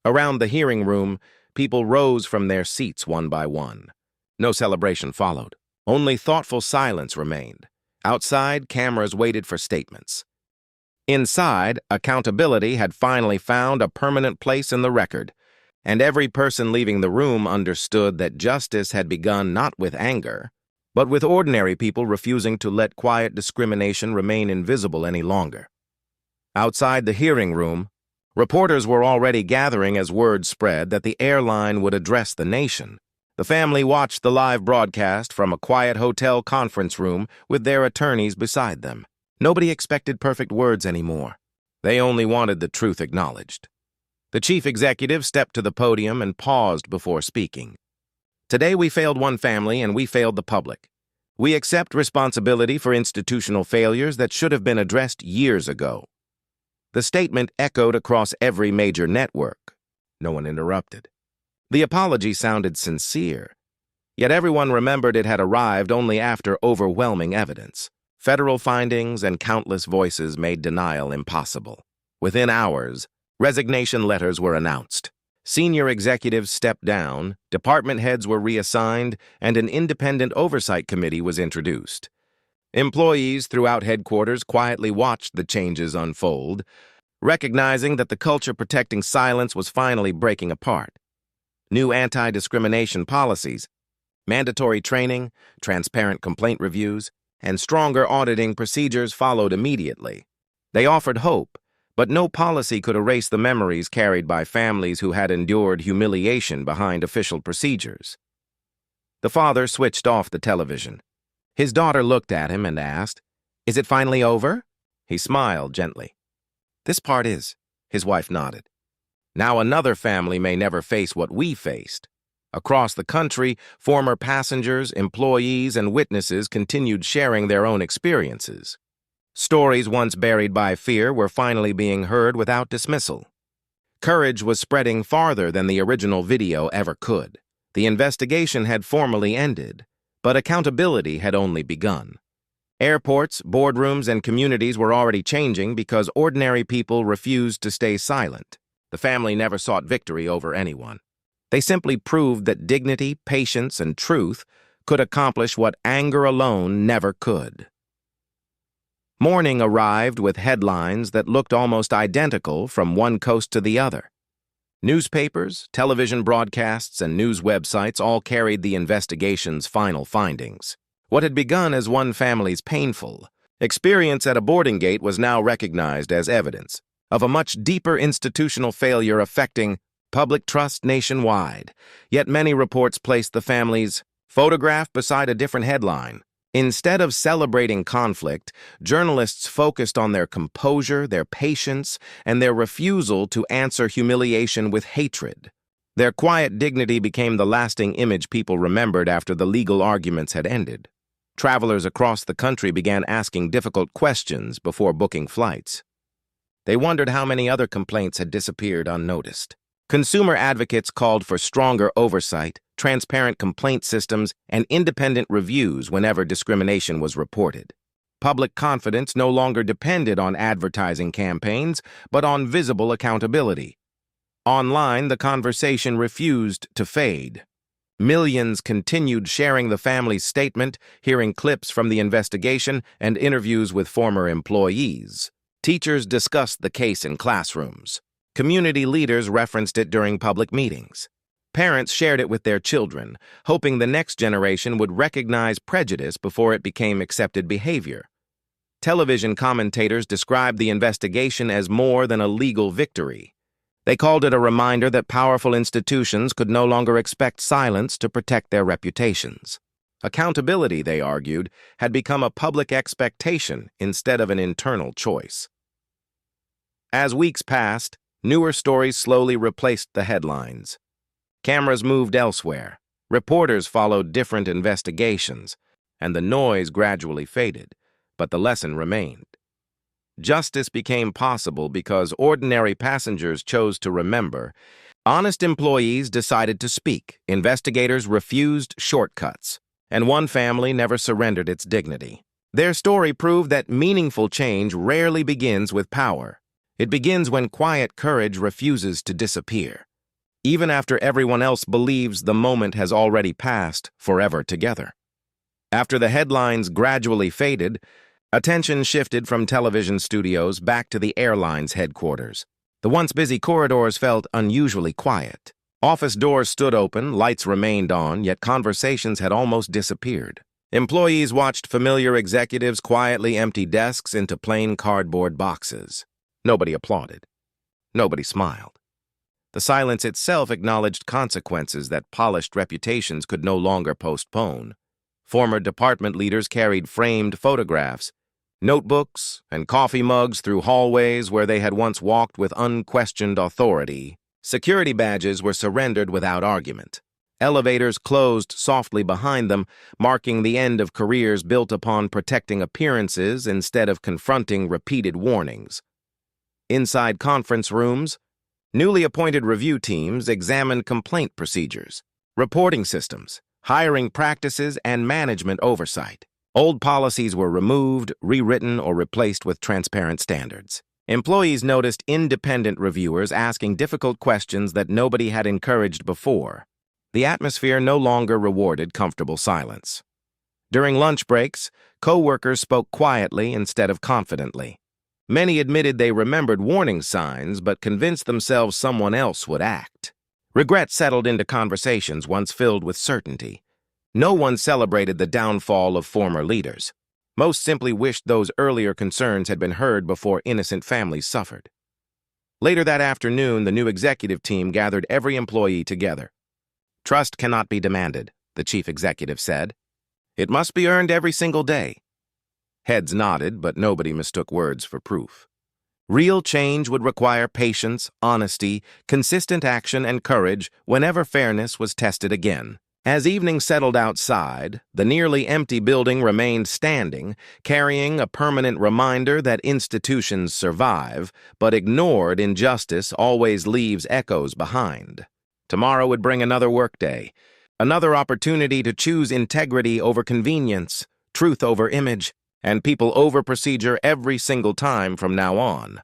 Around the hearing room, people rose from their seats one by one. No celebration followed. Only thoughtful silence remained. Outside, cameras waited for statements. Inside, accountability had finally found a permanent place in the record, and every person leaving the room understood that justice had begun not with anger, but with ordinary people refusing to let quiet discrimination remain invisible any longer. Outside the hearing room, reporters were already gathering as word spread that the airline would address the nation. The family watched the live broadcast from a quiet hotel conference room with their attorneys beside them. Nobody expected perfect words anymore. They only wanted the truth acknowledged. The chief executive stepped to the podium and paused before speaking. "Today we failed one family and we failed the public. We accept responsibility for institutional failures that should have been addressed years ago." The statement echoed across every major network. No one interrupted. The apology sounded sincere, yet everyone remembered it had arrived only after overwhelming evidence. Federal findings and countless voices made denial impossible. Within hours, resignation letters were announced. Senior executives stepped down, department heads were reassigned, and an independent oversight committee was introduced. Employees throughout headquarters quietly watched the changes unfold, recognizing that the culture protecting silence was finally breaking apart. New anti-discrimination policies, mandatory training, transparent complaint reviews, and stronger auditing procedures followed immediately. They offered hope, but no policy could erase the memories carried by families who had endured humiliation behind official procedures. The father switched off the television. His daughter looked at him and asked, "Is it finally over?" He smiled gently. "This part is," his wife nodded. "Now another family may never face what we faced." Across the country, former passengers, employees, and witnesses continued sharing their own experiences. Stories once buried by fear were finally being heard without dismissal. Courage was spreading farther than the original video ever could. The investigation had formally ended. But accountability had only begun. Airports, boardrooms, and communities were already changing because ordinary people refused to stay silent. The family never sought victory over anyone. They simply proved that dignity, patience, and truth could accomplish what anger alone never could. Morning arrived with headlines that looked almost identical from one coast to the other. Newspapers, television broadcasts, and news websites all carried the investigation's final findings. What had begun as one family's painful experience at a boarding gate was now recognized as evidence of a much deeper institutional failure affecting public trust nationwide. Yet many reports placed the family's photograph beside a different headline. Instead of celebrating conflict, journalists focused on their composure, their patience, and their refusal to answer humiliation with hatred. Their quiet dignity became the lasting image people remembered after the legal arguments had ended. Travelers across the country began asking difficult questions before booking flights. They wondered how many other complaints had disappeared unnoticed. Consumer advocates called for stronger oversight, transparent complaint systems, and independent reviews whenever discrimination was reported. Public confidence no longer depended on advertising campaigns, but on visible accountability. Online, the conversation refused to fade. Millions continued sharing the family's statement, hearing clips from the investigation, and interviews with former employees. Teachers discussed the case in classrooms. Community leaders referenced it during public meetings. Parents shared it with their children, hoping the next generation would recognize prejudice before it became accepted behavior. Television commentators described the investigation as more than a legal victory. They called it a reminder that powerful institutions could no longer expect silence to protect their reputations. Accountability, they argued, had become a public expectation instead of an internal choice. As weeks passed, newer stories slowly replaced the headlines. Cameras moved elsewhere, reporters followed different investigations, and the noise gradually faded, but the lesson remained. Justice became possible because ordinary passengers chose to remember. Honest employees decided to speak, investigators refused shortcuts, and one family never surrendered its dignity. Their story proved that meaningful change rarely begins with power. It begins when quiet courage refuses to disappear, even after everyone else believes the moment has already passed forever together. After the headlines gradually faded, attention shifted from television studios back to the airline's headquarters. The once busy corridors felt unusually quiet. Office doors stood open, lights remained on, yet conversations had almost disappeared. Employees watched familiar executives quietly empty desks into plain cardboard boxes. Nobody applauded. Nobody smiled. The silence itself acknowledged consequences that polished reputations could no longer postpone. Former department leaders carried framed photographs, notebooks, and coffee mugs through hallways where they had once walked with unquestioned authority. Security badges were surrendered without argument. Elevators closed softly behind them, marking the end of careers built upon protecting appearances instead of confronting repeated warnings. Inside conference rooms, newly appointed review teams examined complaint procedures, reporting systems, hiring practices, and management oversight. Old policies were removed, rewritten, or replaced with transparent standards. Employees noticed independent reviewers asking difficult questions that nobody had encouraged before. The atmosphere no longer rewarded comfortable silence. During lunch breaks, co-workers spoke quietly instead of confidently. Many admitted they remembered warning signs but convinced themselves someone else would act. Regret settled into conversations once filled with certainty. No one celebrated the downfall of former leaders. Most simply wished those earlier concerns had been heard before innocent families suffered. Later that afternoon, the new executive team gathered every employee together. "Trust cannot be demanded," the chief executive said. "It must be earned every single day." Heads nodded, but nobody mistook words for proof. Real change would require patience, honesty, consistent action, and courage whenever fairness was tested again. As evening settled outside, the nearly empty building remained standing, carrying a permanent reminder that institutions survive, but ignored injustice always leaves echoes behind. Tomorrow would bring another workday, Another opportunity to choose integrity over convenience, truth over image, and people over procedure every single time from now on.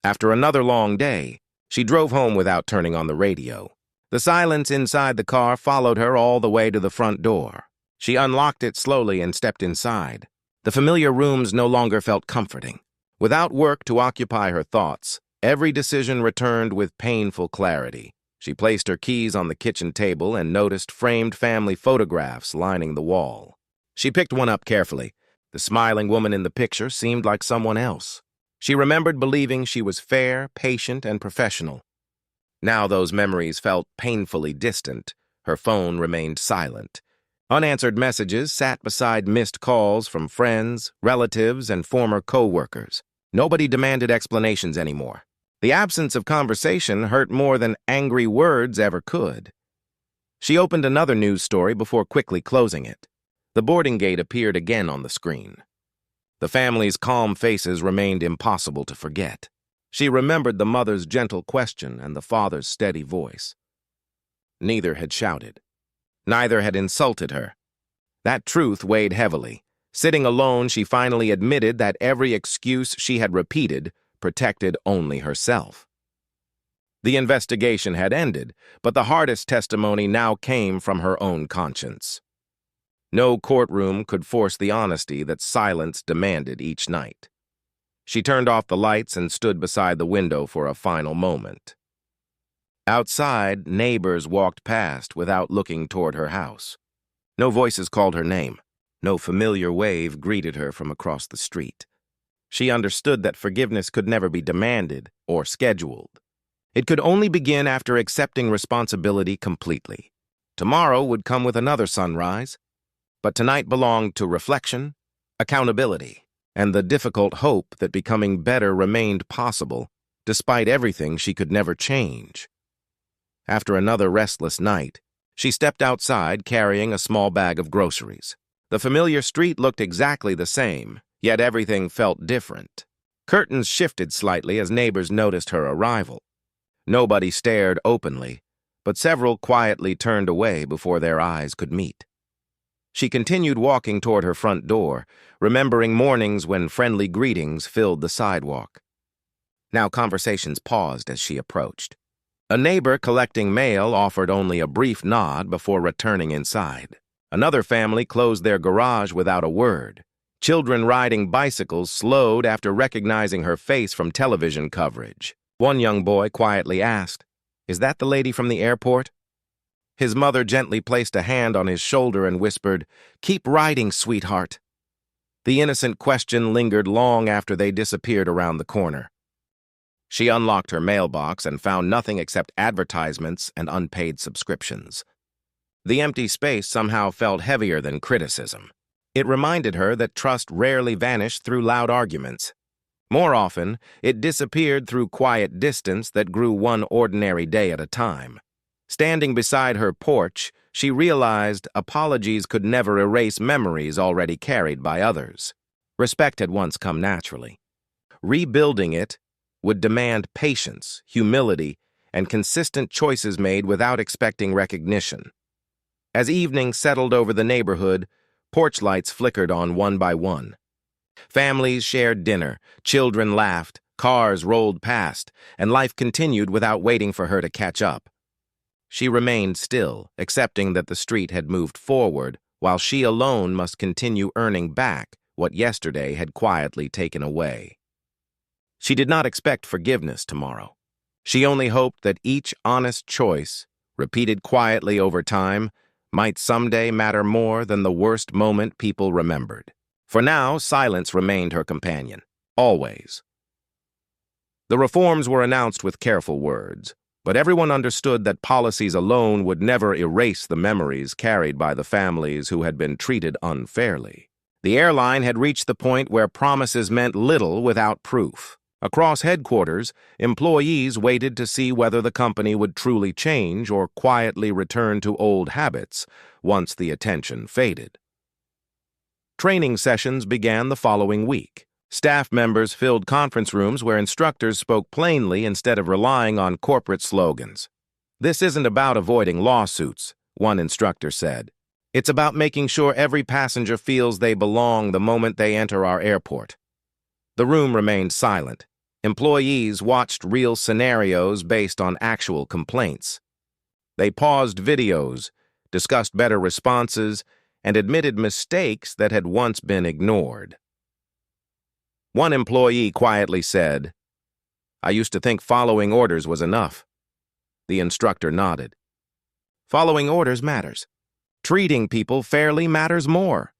After another long day, she drove home without turning on the radio. The silence inside the car followed her all the way to the front door. She unlocked it slowly and stepped inside. The familiar rooms no longer felt comforting. Without work to occupy her thoughts, every decision returned with painful clarity. She placed her keys on the kitchen table and noticed framed family photographs lining the wall. She picked one up carefully. The smiling woman in the picture seemed like someone else. She remembered believing she was fair, patient, and professional. Now those memories felt painfully distant. Her phone remained silent. Unanswered messages sat beside missed calls from friends, relatives, and former co-workers. Nobody demanded explanations anymore. The absence of conversation hurt more than angry words ever could. She opened another news story before quickly closing it. The boarding gate appeared again on the screen. The family's calm faces remained impossible to forget. She remembered the mother's gentle question and the father's steady voice. Neither had shouted. Neither had insulted her. That truth weighed heavily. Sitting alone, she finally admitted that every excuse she had repeated protected only herself. The investigation had ended, but the hardest testimony now came from her own conscience. No courtroom could force the honesty that silence demanded each night. She turned off the lights and stood beside the window for a final moment. Outside, neighbors walked past without looking toward her house. No voices called her name. No familiar wave greeted her from across the street. She understood that forgiveness could never be demanded or scheduled. It could only begin after accepting responsibility completely. Tomorrow would come with another sunrise, but tonight belonged to reflection, accountability, and the difficult hope that becoming better remained possible despite everything she could never change. After another restless night, she stepped outside carrying a small bag of groceries. The familiar street looked exactly the same, yet everything felt different. Curtains shifted slightly as neighbors noticed her arrival. Nobody stared openly, but several quietly turned away before their eyes could meet. She continued walking toward her front door, remembering mornings when friendly greetings filled the sidewalk. Now conversations paused as she approached. A neighbor collecting mail offered only a brief nod before returning inside. Another family closed their garage without a word. Children riding bicycles slowed after recognizing her face from television coverage. One young boy quietly asked, "Is that the lady from the airport?" His mother gently placed a hand on his shoulder and whispered, "Keep riding, sweetheart." The innocent question lingered long after they disappeared around the corner. She unlocked her mailbox and found nothing except advertisements and unpaid subscriptions. The empty space somehow felt heavier than criticism. It reminded her that trust rarely vanished through loud arguments. More often, it disappeared through quiet distance that grew one ordinary day at a time. Standing beside her porch, she realized apologies could never erase memories already carried by others. Respect had once come naturally. Rebuilding it would demand patience, humility, and consistent choices made without expecting recognition. As evening settled over the neighborhood, porch lights flickered on one by one. Families shared dinner, children laughed, cars rolled past, and life continued without waiting for her to catch up. She remained still, accepting that the street had moved forward, while she alone must continue earning back what yesterday had quietly taken away. She did not expect forgiveness tomorrow. She only hoped that each honest choice, repeated quietly over time, might someday matter more than the worst moment people remembered. For now, silence remained her companion, always. The reforms were announced with careful words, but everyone understood that policies alone would never erase the memories carried by the families who had been treated unfairly. The airline had reached the point where promises meant little without proof. Across headquarters, employees waited to see whether the company would truly change or quietly return to old habits once the attention faded. Training sessions began the following week. Staff members filled conference rooms where instructors spoke plainly instead of relying on corporate slogans. "This isn't about avoiding lawsuits. one instructor said. "It's about making sure every passenger feels they belong the moment they enter our airport." The room remained silent. Employees watched real scenarios based on actual complaints. They paused videos, discussed better responses, and admitted mistakes that had once been ignored. One employee quietly said, "I used to think following orders was enough." The instructor nodded. "Following orders matters. Treating people fairly matters more."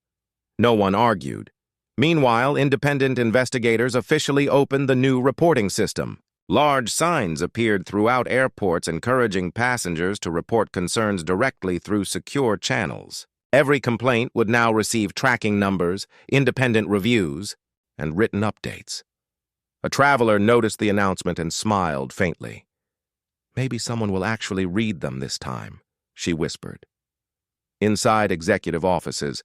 No one argued. Meanwhile, independent investigators officially opened the new reporting system. Large signs appeared throughout airports encouraging passengers to report concerns directly through secure channels. Every complaint would now receive tracking numbers, independent reviews, and written updates. A traveler noticed the announcement and smiled faintly. "Maybe someone will actually read them this time," she whispered. Inside executive offices,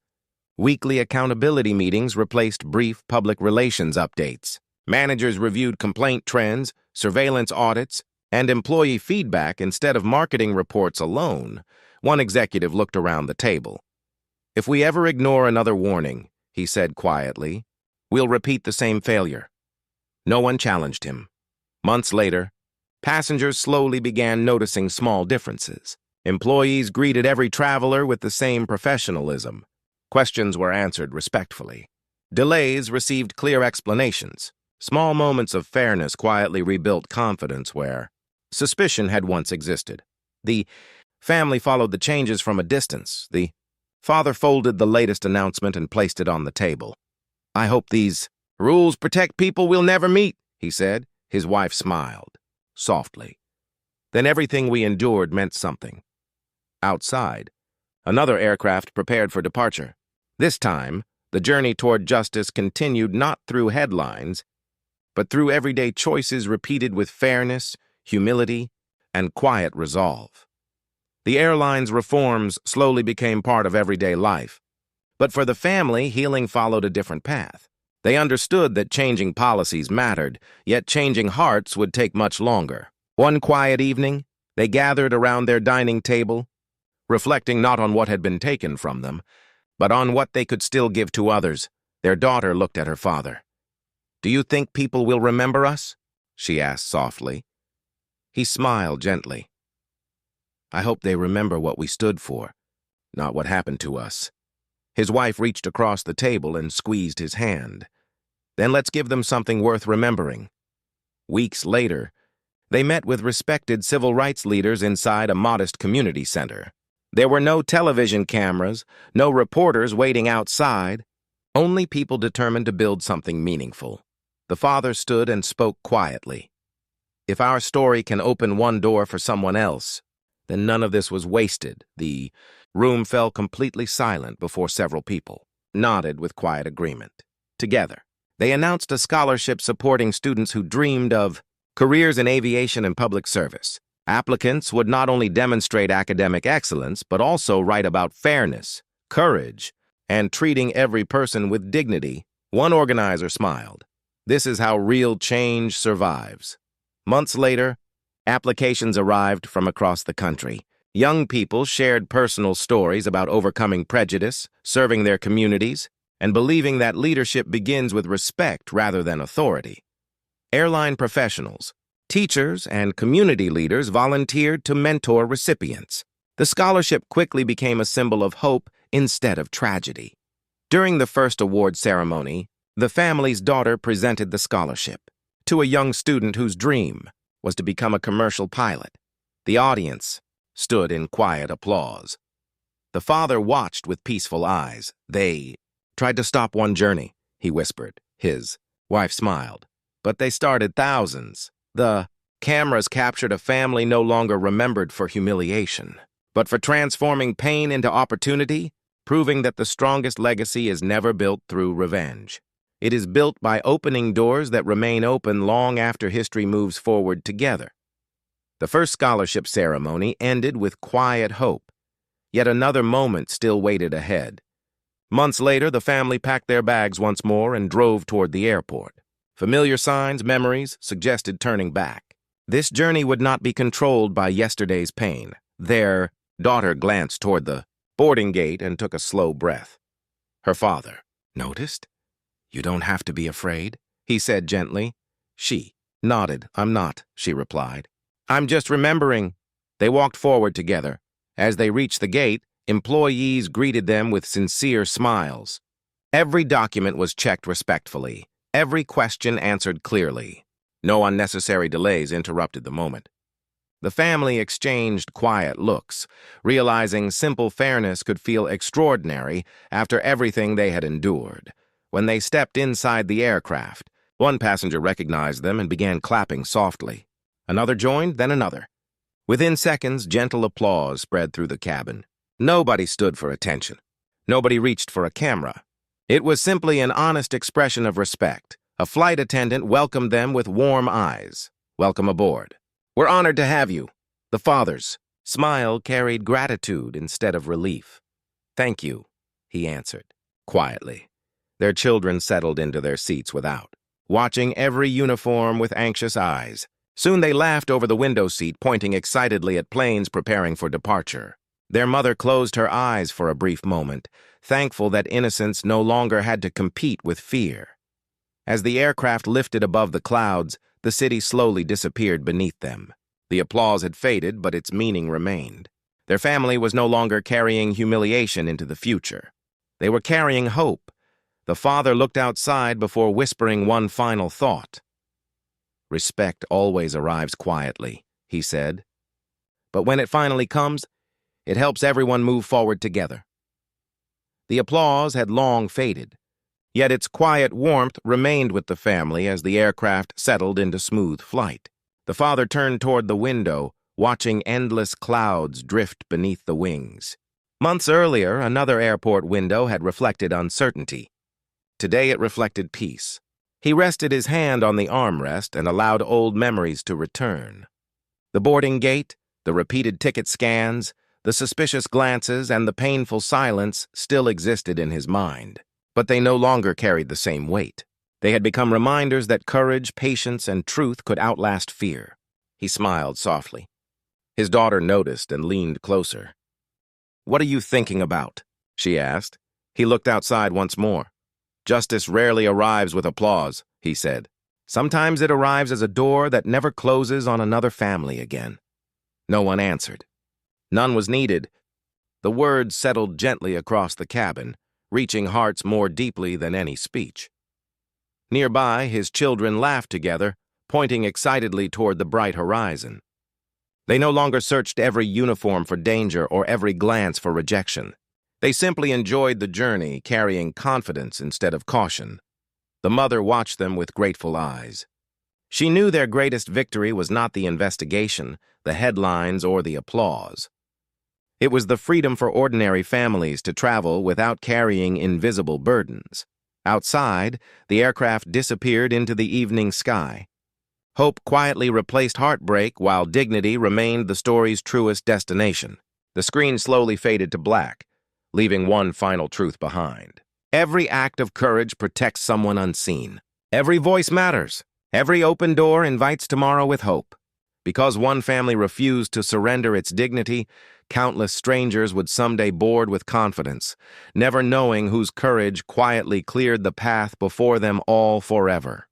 weekly accountability meetings replaced brief public relations updates. Managers reviewed complaint trends, surveillance audits, and employee feedback instead of marketing reports alone. One executive looked around the table. "If we ever ignore another warning," he said quietly, "we'll repeat the same failure." No one challenged him. Months later, passengers slowly began noticing small differences. Employees greeted every traveler with the same professionalism. Questions were answered respectfully. Delays received clear explanations. Small moments of fairness quietly rebuilt confidence where suspicion had once existed. The family followed the changes from a distance. The father folded the latest announcement and placed it on the table. "I hope these rules protect people we'll never meet," he said. His wife smiled, softly. Then everything we endured meant something. Outside, another aircraft prepared for departure. This time, the journey toward justice continued not through headlines, but through everyday choices repeated with fairness, humility, and quiet resolve. The airline's reforms slowly became part of everyday life. But for the family, healing followed a different path. They understood that changing policies mattered, yet changing hearts would take much longer. One quiet evening, they gathered around their dining table, reflecting not on what had been taken from them, but on what they could still give to others. Their daughter looked at her father. "Do you think people will remember us?" she asked softly. He smiled gently. "I hope they remember what we stood for, not what happened to us." His wife reached across the table and squeezed his hand. "Then let's give them something worth remembering." Weeks later, they met with respected civil rights leaders inside a modest community center. There were no television cameras, no reporters waiting outside, only people determined to build something meaningful. The father stood and spoke quietly. "If our story can open one door for someone else, then none of this was wasted." The room fell completely silent before several people nodded with quiet agreement. Together, they announced a scholarship supporting students who dreamed of careers in aviation and public service. Applicants would not only demonstrate academic excellence, but also write about fairness, courage, and treating every person with dignity. One organizer smiled. "This is how real change survives." Months later, applications arrived from across the country. Young people shared personal stories about overcoming prejudice, serving their communities, and believing that leadership begins with respect rather than authority. Airline professionals, teachers, and community leaders volunteered to mentor recipients. The scholarship quickly became a symbol of hope instead of tragedy. During the first award ceremony, the family's daughter presented the scholarship to a young student whose dream was to become a commercial pilot. The audience stood in quiet applause. The father watched with peaceful eyes. "They tried to stop one journey," he whispered. His wife smiled. "But they started thousands." The cameras captured a family no longer remembered for humiliation, but for transforming pain into opportunity, proving that the strongest legacy is never built through revenge. It is built by opening doors that remain open long after history moves forward together. The first scholarship ceremony ended with quiet hope, yet another moment still waited ahead. Months later, the family packed their bags once more and drove toward the airport. Familiar signs, memories, suggested turning back. This journey would not be controlled by yesterday's pain. Their Daughter glanced toward the boarding gate and took a slow breath. Her father noticed. "You don't have to be afraid," he said gently. She nodded. "I'm not," she replied. "I'm just remembering." They walked forward together. As they reached the gate, employees greeted them with sincere smiles. Every document was checked respectfully. Every question answered clearly. No unnecessary delays interrupted the moment. The family exchanged quiet looks, realizing simple fairness could feel extraordinary after everything they had endured. When they stepped inside the aircraft, one passenger recognized them and began clapping softly. Another joined, then another. Within seconds, gentle applause spread through the cabin. Nobody stood for attention. Nobody reached for a camera. It was simply an honest expression of respect. A flight attendant welcomed them with warm eyes. "Welcome aboard. We're honored to have you." The father's smile carried gratitude instead of relief. "Thank you," he answered, quietly. Their children settled into their seats without, watching every uniform with anxious eyes. Soon they laughed over the window seat, pointing excitedly at planes preparing for departure. Their mother closed her eyes for a brief moment, thankful that innocence no longer had to compete with fear. As the aircraft lifted above the clouds, the city slowly disappeared beneath them. The applause had faded, but its meaning remained. Their family was no longer carrying humiliation into the future. They were carrying hope. The father looked outside before whispering one final thought. "Respect always arrives quietly," he said. "But when it finally comes, it helps everyone move forward together." The applause had long faded, yet its quiet warmth remained with the family as the aircraft settled into smooth flight. The father turned toward the window, watching endless clouds drift beneath the wings. Months earlier, another airport window had reflected uncertainty. Today it reflected peace. He rested his hand on the armrest and allowed old memories to return. The boarding gate, the repeated ticket scans, the suspicious glances, and the painful silence still existed in his mind. But they no longer carried the same weight. They had become reminders that courage, patience, and truth could outlast fear. He smiled softly. His daughter noticed and leaned closer. "What are you thinking about?" she asked. He looked outside once more. "Justice rarely arrives with applause," he said. "Sometimes it arrives as a door that never closes on another family again." No one answered. None was needed. The words settled gently across the cabin, reaching hearts more deeply than any speech. Nearby, his children laughed together, pointing excitedly toward the bright horizon. They no longer searched every uniform for danger or every glance for rejection. They simply enjoyed the journey, carrying confidence instead of caution. The mother watched them with grateful eyes. She knew their greatest victory was not the investigation, the headlines, or the applause. It was the freedom for ordinary families to travel without carrying invisible burdens. Outside, the aircraft disappeared into the evening sky. Hope quietly replaced heartbreak, while dignity remained the story's truest destination. The screen slowly faded to black, leaving one final truth behind. Every act of courage protects someone unseen. Every voice matters. Every open door invites tomorrow with hope. Because one family refused to surrender its dignity, countless strangers would someday board with confidence, never knowing whose courage quietly cleared the path before them all forever.